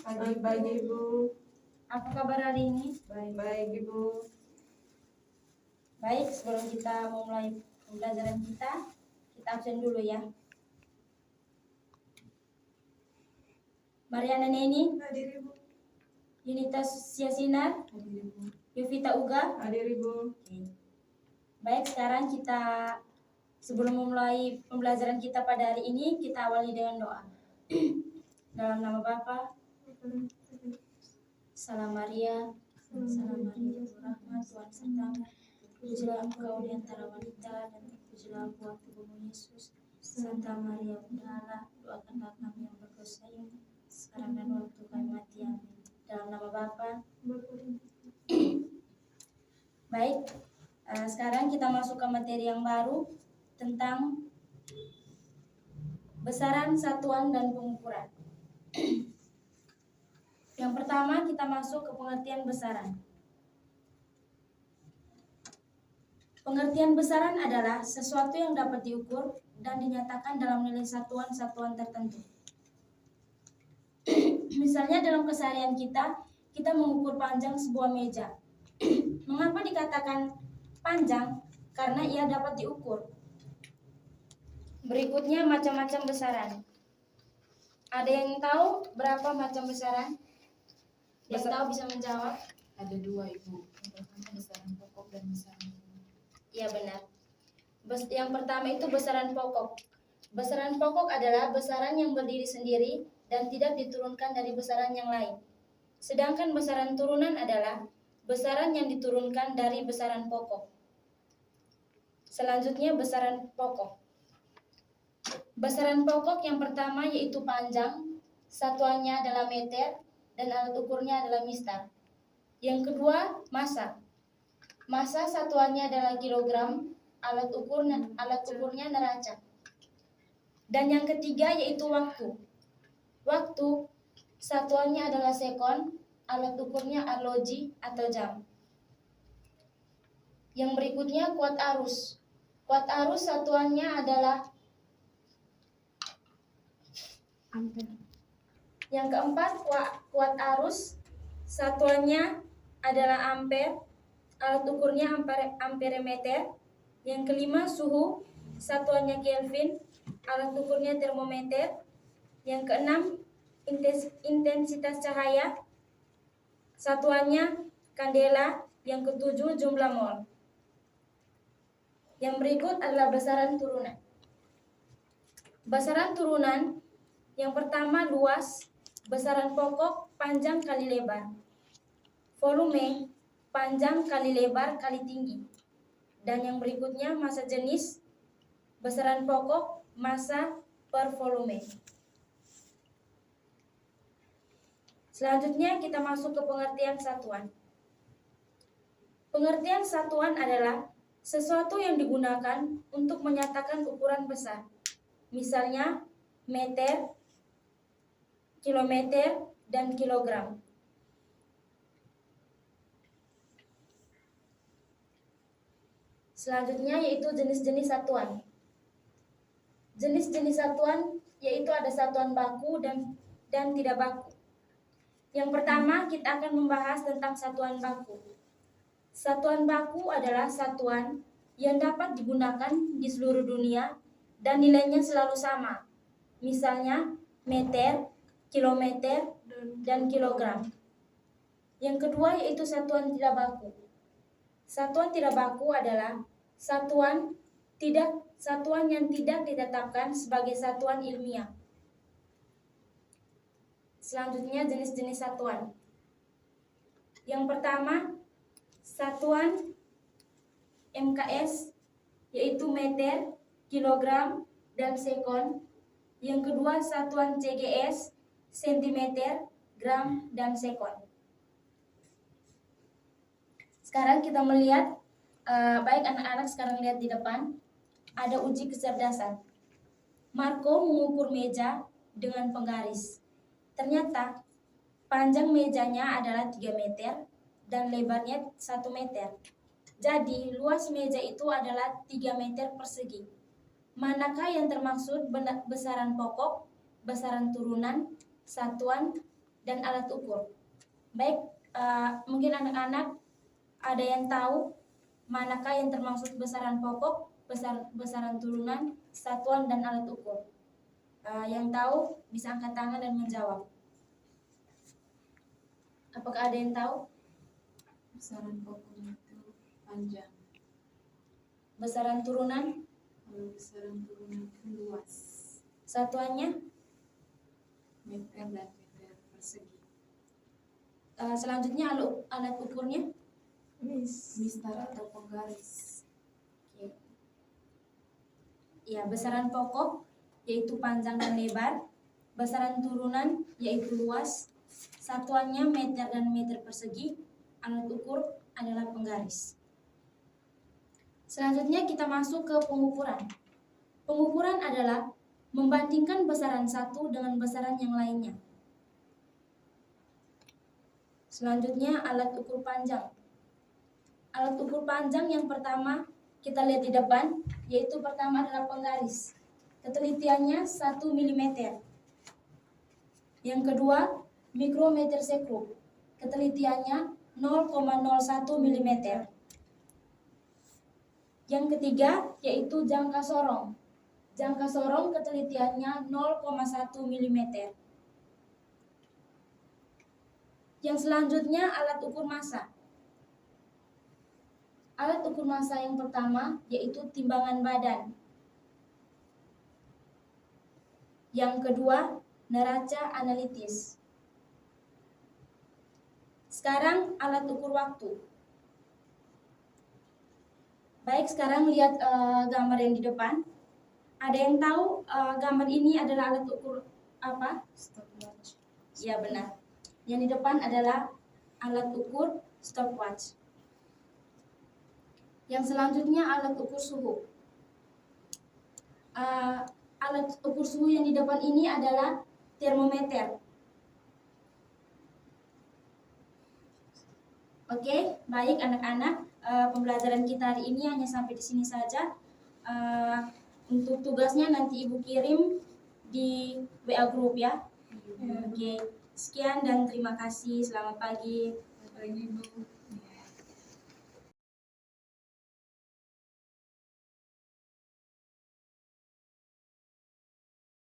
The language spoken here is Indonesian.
Pagi Ibu. Apa kabar hari ini? Baik Ibu. Baik, sebelum kita memulai pembelajaran kita absen dulu ya. Mariana Neni, Hadir Ibu. Yunita Siasinar, Hadir Ibu. Yovita Uga. Hadir Ibu. Baik, sekarang kita sebelum memulai pembelajaran kita pada hari ini, kita awali dengan doa. Dalam nama Bapa, Salam Maria, Salam Maria, rahmat Tuhan sertamu. Pujilah Engkau di antara wanita dan terpujilah buah tubuhmu Yesus. Santa Maria Bunda Allah, doakanlah kami yang berdosa ini, sekarang dan waktu kami mati. Amin. Dalam nama Bapa. Baik, sekarang kita masuk ke materi yang baru tentang besaran, satuan, dan pengukuran. Yang pertama kita masuk ke pengertian besaran. Pengertian besaran adalah sesuatu yang dapat diukur dan dinyatakan dalam nilai satuan-satuan tertentu. Misalnya dalam keseharian kita mengukur panjang sebuah meja. Mengapa dikatakan panjang? Karena ia dapat diukur. Berikutnya macam-macam besaran. Ada yang tahu berapa macam besaran? Yang tahu bisa menjawab? Ada dua Ibu, yang pertama besaran pokok dan besaran turun. Iya benar. Yang pertama itu besaran pokok. Besaran pokok adalah besaran yang berdiri sendiri dan tidak diturunkan dari besaran yang lain. Sedangkan besaran turunan adalah besaran yang diturunkan dari besaran pokok. Selanjutnya besaran pokok. Besaran pokok yang pertama yaitu panjang, satuannya adalah meter dan alat ukurnya adalah mistar. Yang kedua massa. Massa satuannya adalah kilogram, alat ukurnya neraca. Dan yang ketiga yaitu waktu. Waktu satuannya adalah sekon, alat ukurnya arloji atau jam. Yang berikutnya kuat arus. Kuat arus satuannya adalah ampere. Yang keempat kuat arus satuannya adalah ampere, alat ukurnya amperemeter. Yang kelima suhu satuannya Kelvin, alat ukurnya termometer. Yang keenam intensitas cahaya satuannya kandela. Yang ketujuh jumlah mol. Yang berikut adalah besaran turunan. Besaran turunan yang pertama luas, besaran pokok panjang kali lebar. Volume panjang kali lebar kali tinggi. Dan yang berikutnya massa jenis, besaran pokok, massa per volume. Selanjutnya kita masuk ke pengertian satuan. Pengertian satuan adalah sesuatu yang digunakan untuk menyatakan ukuran besar. Misalnya meter, kilometer, dan kilogram. Selanjutnya yaitu jenis-jenis satuan. Jenis-jenis satuan yaitu ada satuan baku dan tidak baku. Yang pertama kita akan membahas tentang satuan baku. Satuan baku adalah satuan yang dapat digunakan di seluruh dunia dan nilainya selalu sama. Misalnya meter, kilometer, dan kilogram. Yang kedua yaitu satuan tidak baku. Satuan tidak baku adalah satuan yang tidak ditetapkan sebagai satuan ilmiah. Selanjutnya jenis-jenis satuan. Yang pertama satuan MKS yaitu meter, kilogram, dan sekon. Yang kedua satuan CGS sentimeter, gram, dan sekon. Sekarang kita melihat, baik anak-anak sekarang lihat di depan, ada uji kecerdasan. Marco mengukur meja dengan penggaris. Ternyata panjang mejanya adalah 3 meter dan lebarnya 1 meter. Jadi luas meja itu adalah 3 meter persegi. Manakah yang termaksud besaran pokok, besaran turunan, satuan, dan alat ukur. Baik, mungkin anak-anak ada yang tahu manakah yang termasuk besaran pokok, besaran turunan, satuan, dan alat ukur? Yang tahu bisa angkat tangan dan menjawab. Apakah ada yang tahu? Besaran pokoknya itu panjang. Besaran turunan, Kalau besaran turunan itu luas. satuannya, Meter dan meter persegi. selanjutnya alat ukurnya. Mistar atau penggaris. Oke. Ya, besaran pokok yaitu panjang dan lebar, besaran turunan yaitu luas, satuannya meter dan meter persegi, alat ukur adalah penggaris. Selanjutnya kita masuk ke pengukuran. Pengukuran adalah membandingkan besaran satu dengan besaran yang lainnya. Selanjutnya alat ukur panjang. Alat ukur panjang yang pertama kita lihat di depan, yaitu pertama adalah penggaris. Ketelitiannya 1 mm. Yang kedua, mikrometer sekrup. Ketelitiannya 0,01 mm. Yang ketiga yaitu jangka sorong. Jangka sorong ketelitiannya 0,1 mm. Yang selanjutnya alat ukur massa. Alat ukur massa yang pertama yaitu timbangan badan. Yang kedua, neraca analitis. Sekarang alat ukur waktu. Baik, sekarang lihat gambar yang di depan. Ada yang tahu gambar ini adalah alat ukur apa? Stopwatch. Ya, benar. Yang di depan adalah alat ukur stopwatch. Yang selanjutnya alat ukur suhu. Alat ukur suhu yang di depan ini adalah termometer. Oke, baik anak-anak, pembelajaran kita hari ini hanya sampai di sini saja. Untuk tugasnya nanti Ibu kirim di WA group ya. Oke, sekian dan terima kasih. Selamat pagi. Selamat pagi, Bu.